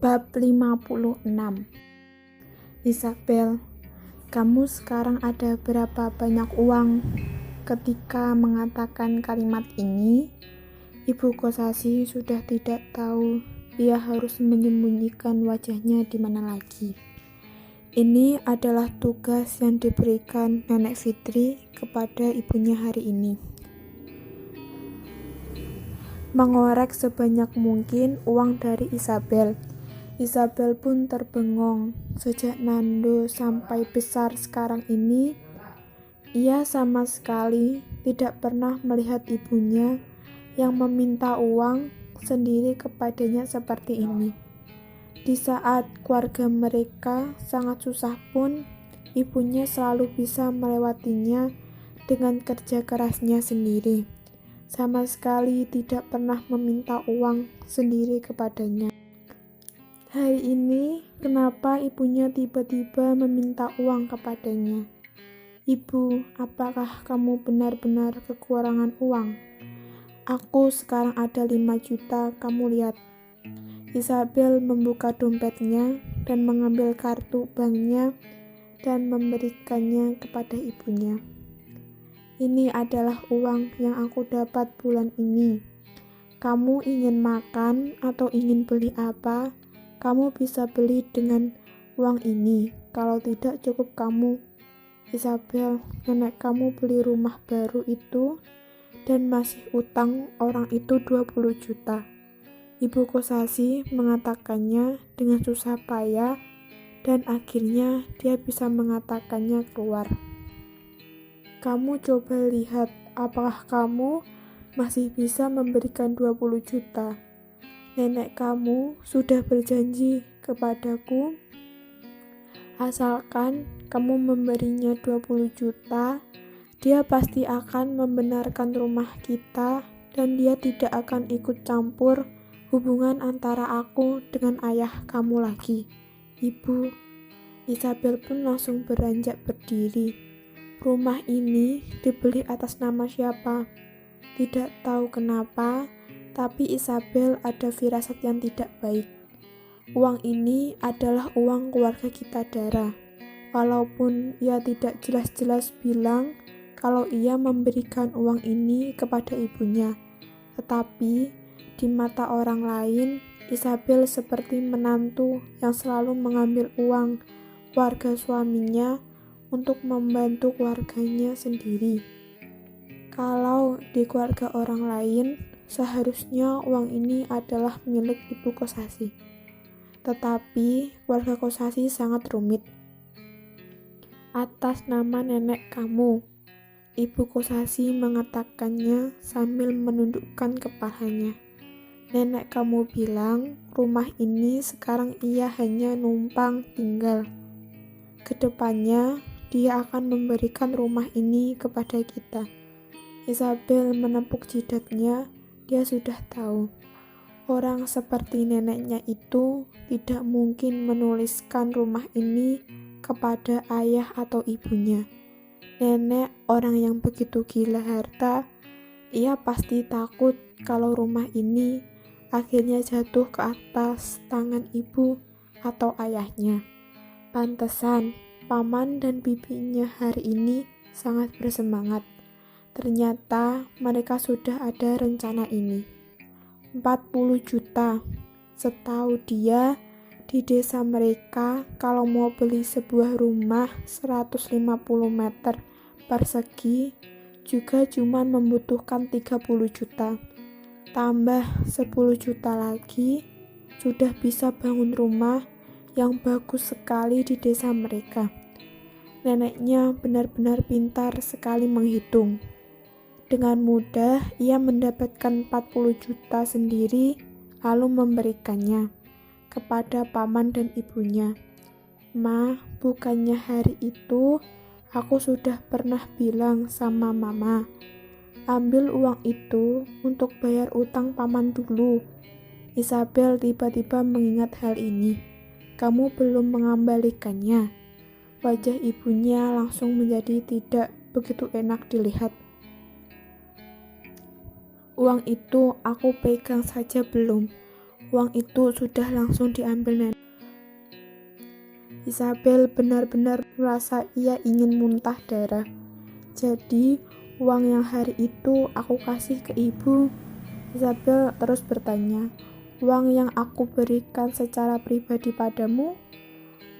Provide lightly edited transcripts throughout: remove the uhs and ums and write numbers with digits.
Bab 56. Isabel, kamu sekarang ada berapa banyak uang? Ketika mengatakan kalimat ini, Ibu Kosasi sudah tidak tahu ia harus menyembunyikan wajahnya di mana lagi. Ini adalah tugas yang diberikan Nenek Fitri kepada ibunya hari ini. Mengorek sebanyak mungkin uang dari Isabel. Isabel pun terbengong. Sejak Nando sampai besar sekarang ini, ia sama sekali tidak pernah melihat ibunya yang meminta uang sendiri kepadanya seperti ini. Di saat keluarga mereka sangat susah pun, ibunya selalu bisa melewatinya dengan kerja kerasnya sendiri. Sama sekali tidak pernah meminta uang sendiri kepadanya. Hari ini, kenapa ibunya tiba-tiba meminta uang kepadanya? Ibu, apakah kamu benar-benar kekurangan uang? Aku sekarang ada 5 juta, kamu lihat. Isabel membuka dompetnya dan mengambil kartu banknya dan memberikannya kepada ibunya. Ini adalah uang yang aku dapat bulan ini. Kamu ingin makan atau ingin beli apa? Kamu bisa beli dengan uang ini. Kalau tidak cukup kamu, Isabel, nenek kamu beli rumah baru itu dan masih utang orang itu 20 juta. Ibu Kosasi mengatakannya dengan susah payah dan akhirnya dia bisa mengatakannya keluar. Kamu coba lihat, apakah kamu masih bisa memberikan 20 juta? Nenek kamu sudah berjanji kepadaku, asalkan kamu memberinya 20 juta, dia pasti akan membenarkan rumah kita dan dia tidak akan ikut campur hubungan antara aku dengan ayah kamu lagi. Ibu, Isabel pun langsung beranjak berdiri. Rumah ini dibeli atas nama siapa? Tidak tahu kenapa, tapi Isabel ada firasat yang tidak baik. Uang ini adalah uang keluarga kita darah. Walaupun ia tidak jelas-jelas bilang kalau ia memberikan uang ini kepada ibunya, tetapi di mata orang lain, Isabel seperti menantu yang selalu mengambil uang keluarga suaminya untuk membantu keluarganya sendiri. Kalau di keluarga orang lain, seharusnya uang ini adalah milik Ibu Kosasi. Tetapi keluarga Kosasi sangat rumit. Atas nama nenek kamu, Ibu Kosasi mengatakannya sambil menundukkan kepalanya. Nenek kamu bilang rumah ini sekarang ia hanya numpang tinggal. Kedepannya dia akan memberikan rumah ini kepada kita. Isabel menepuk jidatnya. Dia sudah tahu orang seperti neneknya itu tidak mungkin menuliskan rumah ini kepada ayah atau ibunya. Nenek orang yang begitu gila harta, ia pasti takut kalau rumah ini akhirnya jatuh ke atas tangan ibu atau ayahnya. Pantesan paman dan bibinya hari ini sangat bersemangat. Ternyata mereka sudah ada rencana ini. 40 juta. Setahu dia, di desa mereka kalau mau beli sebuah rumah 150 meter persegi juga cuma membutuhkan 30 juta. Tambah 10 juta lagi, sudah bisa bangun rumah yang bagus sekali di desa mereka. Neneknya benar-benar pintar sekali menghitung. Dengan mudah, ia mendapatkan 40 juta sendiri, lalu memberikannya kepada paman dan ibunya. Ma, bukannya hari itu aku sudah pernah bilang sama mama, ambil uang itu untuk bayar utang paman dulu. Isabel tiba-tiba mengingat hal ini. Kamu belum mengembalikannya. Wajah ibunya langsung menjadi tidak begitu enak dilihat. Uang itu aku pegang saja belum. uang itu sudah langsung diambil nenek. Isabel benar-benar merasa ia ingin muntah darah. Jadi, uang yang hari itu aku kasih ke ibu. Isabel terus bertanya, uang yang aku berikan secara pribadi padamu?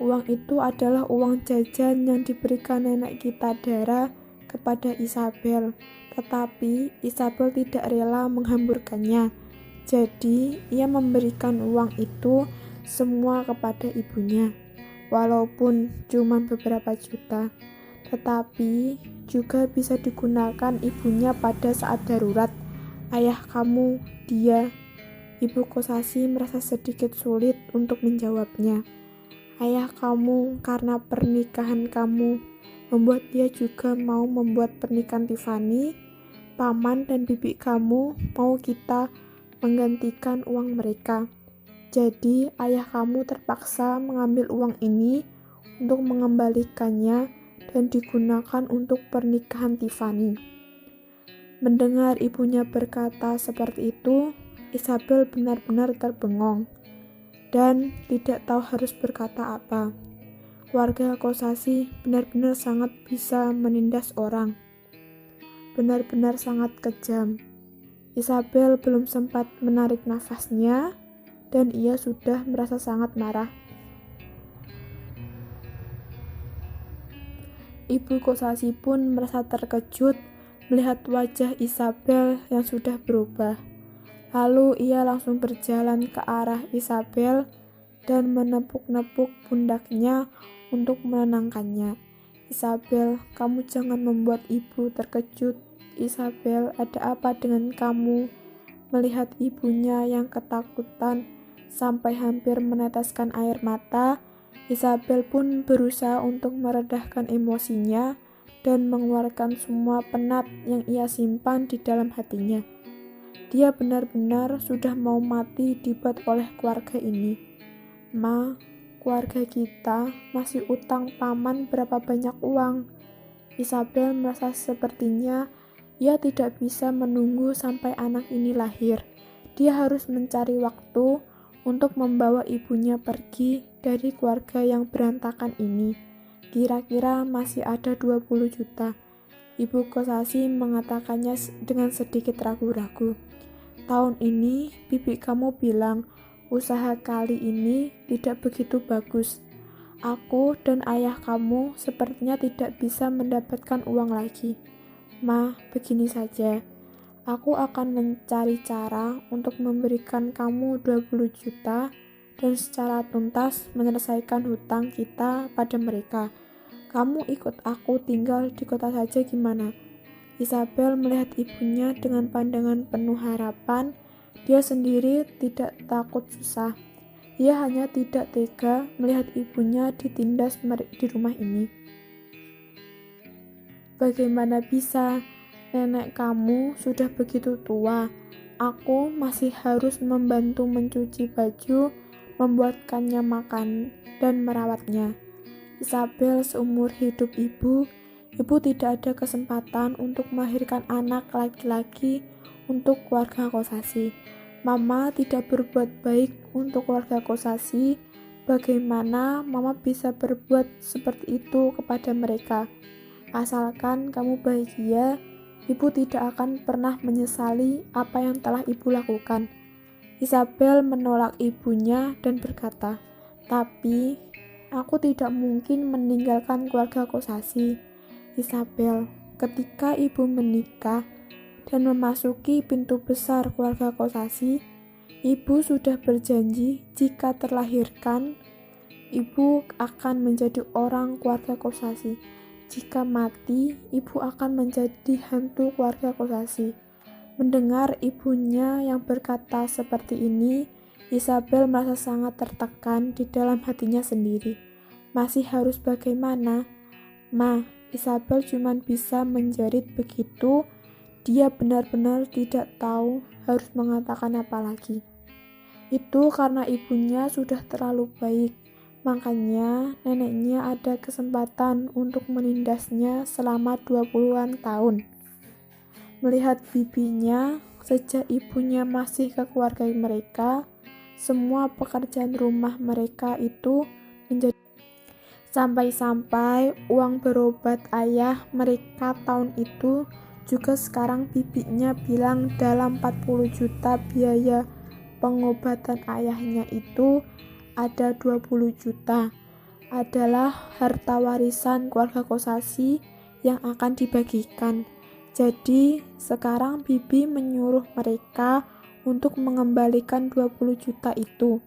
Uang itu adalah uang jajan yang diberikan nenek kita Dara kepada Isabel. Tetapi Isabel tidak rela menghamburkannya. Jadi, ia memberikan uang itu semua kepada ibunya. Walaupun cuma beberapa juta, tetapi juga bisa digunakan ibunya pada saat darurat. Ayah kamu, dia. Ibu Kosasi merasa sedikit sulit untuk menjawabnya. Ayah kamu karena pernikahan kamu membuat dia juga mau membuat pernikahan Tiffany. Paman dan bibi kamu mau kita menggantikan uang mereka. Jadi ayah kamu terpaksa mengambil uang ini untuk mengembalikannya dan digunakan untuk pernikahan Tiffany. Mendengar ibunya berkata seperti itu, Isabel benar-benar terbengong dan tidak tahu harus berkata apa. Keluarga Kosasi benar-benar sangat bisa menindas orang. Benar-benar sangat kejam. Isabel belum sempat menarik nafasnya dan ia sudah merasa sangat marah. Ibu Kosasi pun merasa terkejut melihat wajah Isabel yang sudah berubah. Lalu ia langsung berjalan ke arah Isabel dan menepuk-nepuk pundaknya untuk menenangkannya. Isabel, kamu jangan membuat ibu terkejut. Isabel, ada apa dengan kamu? Melihat ibunya yang ketakutan sampai hampir meneteskan air mata, Isabel pun berusaha untuk meredahkan emosinya dan mengeluarkan semua penat yang ia simpan di dalam hatinya. Dia benar-benar sudah mau mati dibuat oleh keluarga ini. Ma, keluarga kita masih utang paman berapa banyak uang. Isabel merasa sepertinya ia tidak bisa menunggu sampai anak ini lahir. Dia harus mencari waktu untuk membawa ibunya pergi dari keluarga yang berantakan ini. Kira-kira masih ada 20 juta. Ibu Kosasi mengatakannya dengan sedikit ragu-ragu. Tahun ini, bibi kamu bilang, usaha kali ini tidak begitu bagus. Aku dan ayah kamu sepertinya tidak bisa mendapatkan uang lagi. Ma, begini saja. Aku akan mencari cara untuk memberikan kamu 20 juta dan secara tuntas menyelesaikan hutang kita pada mereka. Kamu ikut aku tinggal di kota saja gimana? Isabel melihat ibunya dengan pandangan penuh harapan. Dia sendiri tidak takut susah. Dia hanya tidak tega melihat ibunya ditindas di rumah ini. Bagaimana bisa? Nenek kamu sudah begitu tua. Aku masih harus membantu mencuci baju, membuatkannya makan, dan merawatnya. Isabel seumur hidup ibu tidak ada kesempatan untuk melahirkan anak laki-laki untuk keluarga Kosasi. Mama tidak berbuat baik untuk keluarga Kosasi. Bagaimana Mama bisa berbuat seperti itu kepada mereka? Asalkan kamu bahagia, ibu tidak akan pernah menyesali apa yang telah ibu lakukan. Isabel menolak ibunya dan berkata, tapi aku tidak mungkin meninggalkan keluarga Kosasi. Isabel, ketika ibu menikah dan memasuki pintu besar keluarga Kosasi, ibu sudah berjanji jika terlahirkan, ibu akan menjadi orang keluarga Kosasi. Jika mati, ibu akan menjadi hantu keluarga Kosasi. Mendengar ibunya yang berkata seperti ini, Isabel merasa sangat tertekan di dalam hatinya sendiri. Masih harus bagaimana? Ma, Isabel cuma bisa menjerit begitu. Dia benar-benar tidak tahu harus mengatakan apa lagi. Itu karena ibunya sudah terlalu baik. Makanya neneknya ada kesempatan untuk menindasnya selama 20-an tahun. Melihat bibinya sejak ibunya masih ke keluarga mereka, semua pekerjaan rumah mereka itu menjadi sampai-sampai uang berobat ayah mereka tahun itu juga sekarang bibinya bilang dalam 40 juta biaya pengobatan ayahnya itu ada 20 juta adalah harta warisan keluarga Kosasi yang akan dibagikan. Jadi sekarang bibi menyuruh mereka untuk mengembalikan 20 juta itu.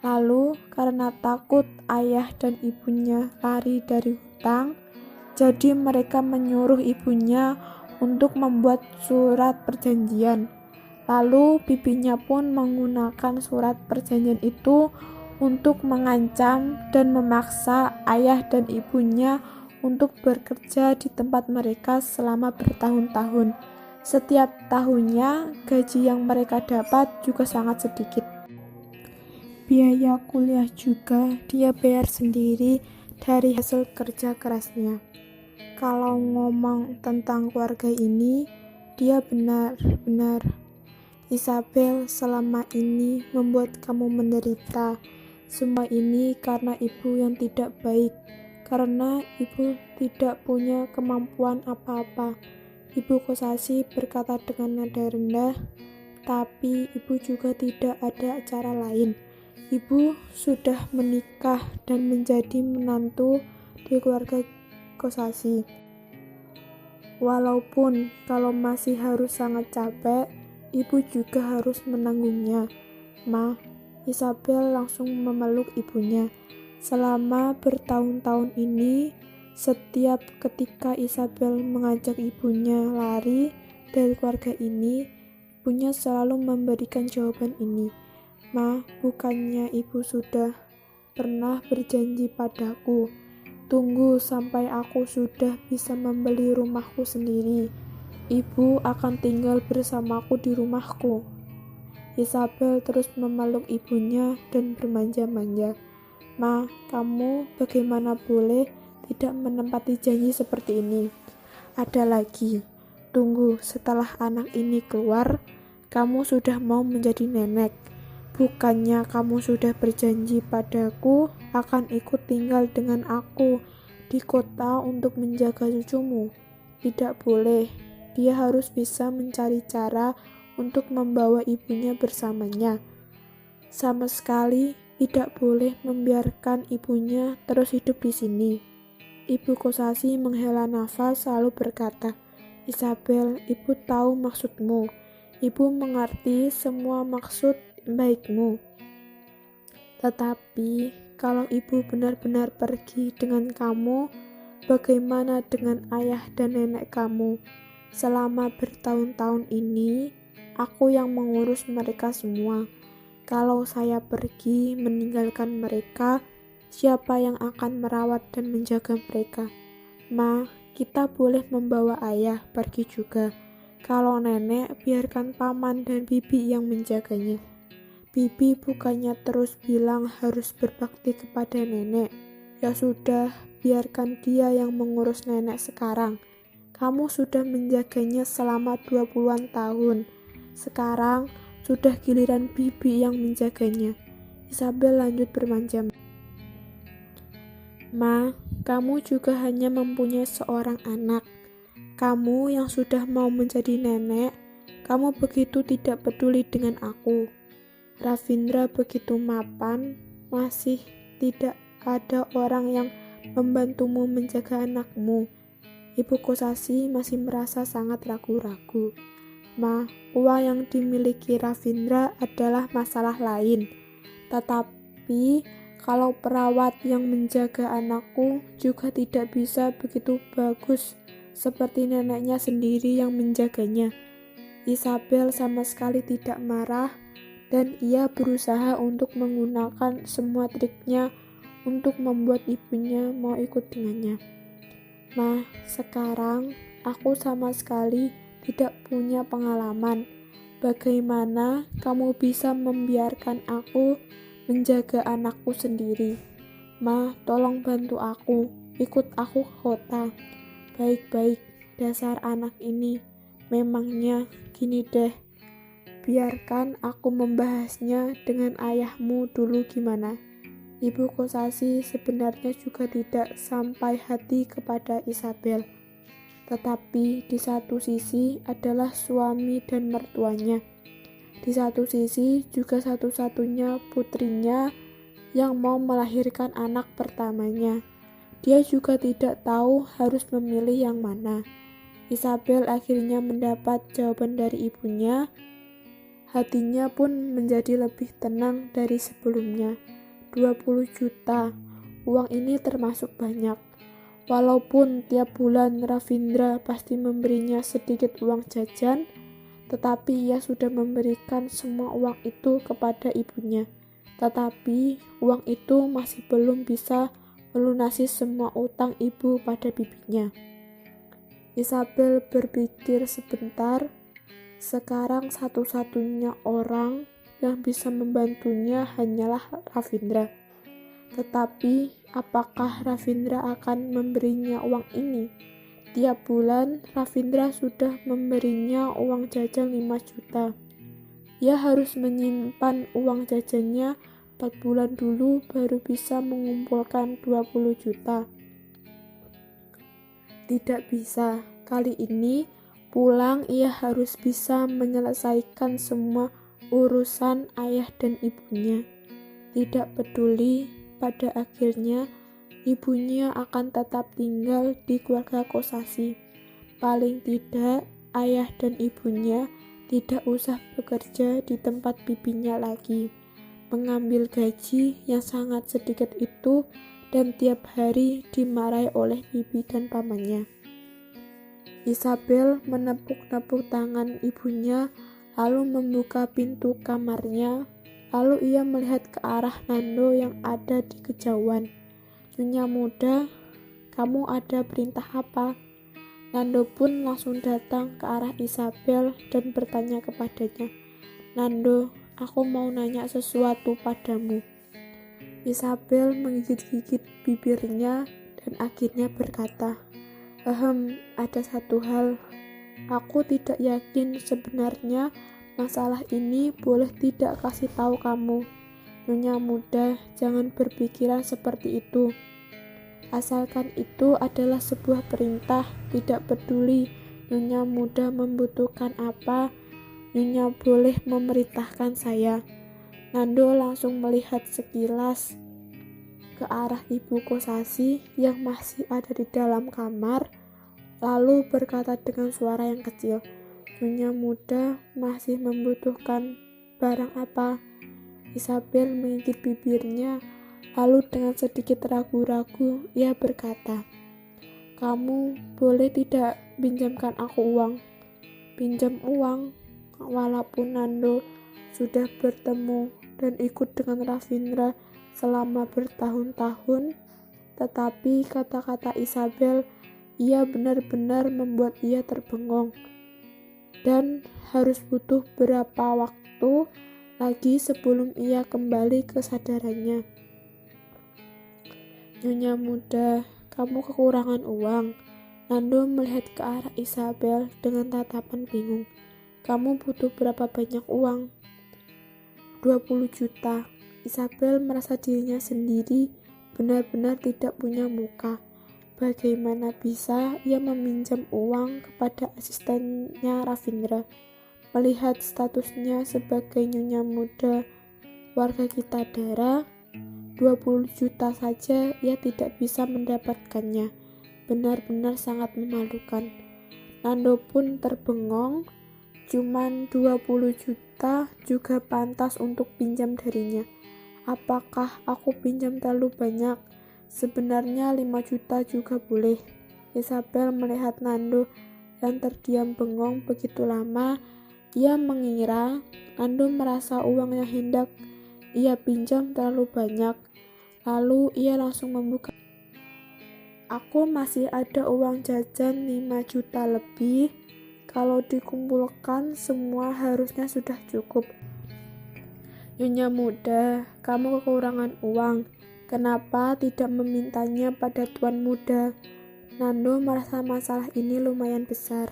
Lalu karena takut ayah dan ibunya lari dari hutang, jadi mereka menyuruh ibunya untuk membuat surat perjanjian. Lalu bibinya pun menggunakan surat perjanjian itu untuk mengancam dan memaksa ayah dan ibunya untuk bekerja di tempat mereka selama bertahun-tahun. Setiap tahunnya gaji yang mereka dapat juga sangat sedikit. Biaya kuliah juga dia bayar sendiri dari hasil kerja kerasnya. Kalau ngomong tentang keluarga ini, dia benar-benar. Isabel selama ini membuat kamu menderita. Semua ini karena ibu yang tidak baik, karena ibu tidak punya kemampuan apa-apa. Ibu Kosasi berkata dengan nada rendah, tapi ibu juga tidak ada cara lain. Ibu sudah menikah dan menjadi menantu di keluarga Kosasi. Walaupun kalau masih harus sangat capek, ibu juga harus menanggungnya. Ma, Isabel langsung memeluk ibunya. Selama bertahun-tahun ini, setiap ketika Isabel mengajak ibunya lari dari keluarga ini, ibunya selalu memberikan jawaban ini. Ma, bukannya ibu sudah pernah berjanji padaku, tunggu sampai aku sudah bisa membeli rumahku sendiri. Ibu akan tinggal bersamaku di rumahku. Isabel terus memeluk ibunya dan bermanja-manja. Ma, kamu bagaimana boleh tidak menepati janji seperti ini? Ada lagi, tunggu setelah anak ini keluar, kamu sudah mau menjadi nenek. Bukannya kamu sudah berjanji padaku akan ikut tinggal dengan aku di kota untuk menjaga cucumu? Tidak boleh, dia harus bisa mencari cara untuk membawa ibunya bersamanya. Sama sekali tidak boleh membiarkan ibunya terus hidup di sini. Ibu Kosasi menghela nafas lalu berkata, Isabel, ibu tahu maksudmu. Ibu mengerti semua maksud baikmu. Tetapi kalau ibu benar-benar pergi dengan kamu, bagaimana dengan ayah dan nenek kamu? Selama bertahun-tahun ini, aku yang mengurus mereka semua. Kalau saya pergi meninggalkan mereka, siapa yang akan merawat dan menjaga mereka? Ma, kita boleh membawa ayah pergi juga. Kalau nenek, biarkan paman dan bibi yang menjaganya. Bibi bukannya terus bilang harus berbakti kepada nenek. Ya sudah, biarkan dia yang mengurus nenek sekarang. Kamu sudah menjaganya selama 20-an tahun. Sekarang sudah giliran bibi yang menjaganya. Isabel lanjut bermanja. Ma, kamu juga hanya mempunyai seorang anak. Kamu yang sudah mau menjadi nenek, kamu begitu tidak peduli dengan aku. Ravindra begitu mapan, masih tidak ada orang yang membantumu menjaga anakmu. Ibu Kosasi masih merasa sangat ragu-ragu. Ma, uang yang dimiliki Ravindra adalah masalah lain. Tetapi kalau perawat yang menjaga anakku juga tidak bisa begitu bagus seperti neneknya sendiri yang menjaganya. Isabel sama sekali tidak marah dan ia berusaha untuk menggunakan semua triknya untuk membuat ibunya mau ikut dengannya. Ma, sekarang aku sama sekali tidak punya pengalaman. Bagaimana kamu bisa membiarkan aku menjaga anakku sendiri? Ma, tolong bantu aku, ikut aku ke kota. Baik-baik, dasar anak ini. Memangnya gini deh, biarkan aku membahasnya dengan ayahmu dulu gimana. Ibu Kosasi sebenarnya juga tidak sampai hati kepada Isabel. Tetapi di satu sisi adalah suami dan mertuanya. Di satu sisi juga satu-satunya putrinya yang mau melahirkan anak pertamanya. Dia juga tidak tahu harus memilih yang mana. Isabel akhirnya mendapat jawaban dari ibunya. Hatinya pun menjadi lebih tenang dari sebelumnya. 20 juta, uang ini termasuk banyak. Walaupun tiap bulan Ravindra pasti memberinya sedikit uang jajan, tetapi ia sudah memberikan semua uang itu kepada ibunya. Tetapi uang itu masih belum bisa melunasi semua utang ibu pada bibinya. Isabel berpikir sebentar. Sekarang satu-satunya orang yang bisa membantunya hanyalah Ravindra. Tetapi apakah Ravindra akan memberinya uang ini? Tiap bulan Ravindra sudah memberinya uang jajan 5 juta. Ia harus menyimpan uang jajannya 4 bulan dulu baru bisa mengumpulkan 20 juta. Tidak bisa. Kali ini pulang ia harus bisa menyelesaikan semua urusan ayah dan ibunya. Tidak peduli, pada akhirnya ibunya akan tetap tinggal di keluarga Kosasi. Paling tidak ayah dan ibunya tidak usah bekerja di tempat bibinya lagi, mengambil gaji yang sangat sedikit itu dan tiap hari dimarahi oleh bibi dan pamannya. Isabel menepuk-nepuk tangan ibunya, lalu membuka pintu kamarnya. Lalu ia melihat ke arah Nando yang ada di kejauhan. Nyonya muda, kamu ada perintah apa? Nando pun langsung datang ke arah Isabel dan bertanya kepadanya. Nando, aku mau nanya sesuatu padamu. Isabel menggigit-gigit bibirnya dan akhirnya berkata, ada satu hal. Aku tidak yakin sebenarnya masalah ini boleh tidak kasih tahu kamu. Nyonya muda, jangan berpikiran seperti itu. Asalkan itu adalah sebuah perintah, tidak peduli Nyonya muda membutuhkan apa, Nyonya boleh memerintahkan saya. Nando langsung melihat sekilas ke arah ibu Kosasi yang masih ada di dalam kamar, lalu berkata dengan suara yang kecil, Nyonya muda masih membutuhkan barang apa? Isabel menggigit bibirnya, lalu dengan sedikit ragu-ragu ia berkata, kamu boleh tidak pinjamkan aku uang? Pinjam uang? Walaupun Nando sudah bertemu dan ikut dengan Ravindra selama bertahun-tahun, tetapi kata-kata Isabel ia benar-benar membuat ia terbengong dan harus butuh berapa waktu lagi sebelum ia kembali kesadarannya. Nyonya muda, kamu kekurangan uang. Nando melihat ke arah Isabel dengan tatapan bingung. Kamu butuh berapa banyak uang? 20 juta. Isabel merasa dirinya sendiri benar-benar tidak punya muka. Bagaimana bisa ia meminjam uang kepada asistennya Ravindra? Melihat statusnya sebagai nyonya muda warga Kitadara, 20 juta saja ia tidak bisa mendapatkannya. Benar-benar sangat memalukan. Nando pun terbengong. Cuman 20 juta juga pantas untuk pinjam darinya. Apakah aku pinjam terlalu banyak? Sebenarnya 5 juta juga boleh. Isabel melihat Nando yang terdiam bengong begitu lama. Ia mengira Nando merasa uang yang hendak ia pinjam terlalu banyak. Lalu ia langsung membuka. Aku masih ada uang jajan 5 juta lebih. Kalau dikumpulkan semua harusnya sudah cukup. Nyonya muda, kamu kekurangan uang. Kenapa tidak memintanya pada tuan muda? Nando merasa masalah ini lumayan besar.